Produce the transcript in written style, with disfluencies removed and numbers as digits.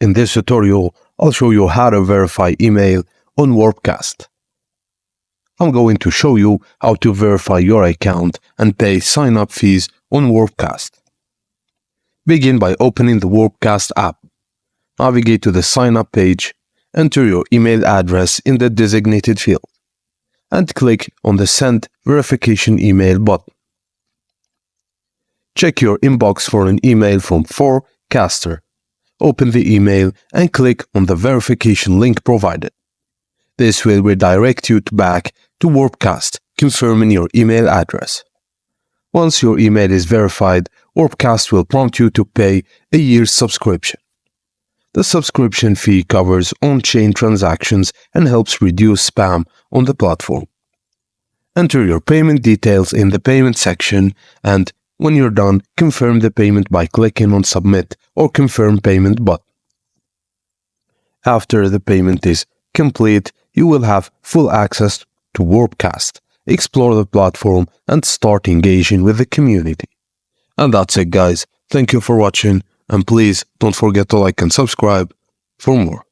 In this tutorial, I'll show you how to verify email on Warpcast. I'm going to show you how to verify your account and pay sign-up fees on Warpcast. Begin by opening the Warpcast app. Navigate to the sign-up page, enter your email address in the designated field, and click on the Send Verification Email button. Check your inbox for an email from Warpcaster. Open the email and click on the verification link provided. This will redirect you back to Warpcast, confirming your email address. Once your email is verified, Warpcast will prompt you to pay a year's subscription. The subscription fee covers on-chain transactions and helps reduce spam on the platform. Enter your payment details in the payment section and, when you're done, confirm the payment by clicking on Submit or Confirm Payment button. After the payment is complete, you will have full access to Warpcast, explore the platform, and start engaging with the community. And that's it, guys. Thank you for watching, and please don't forget to like and subscribe for more.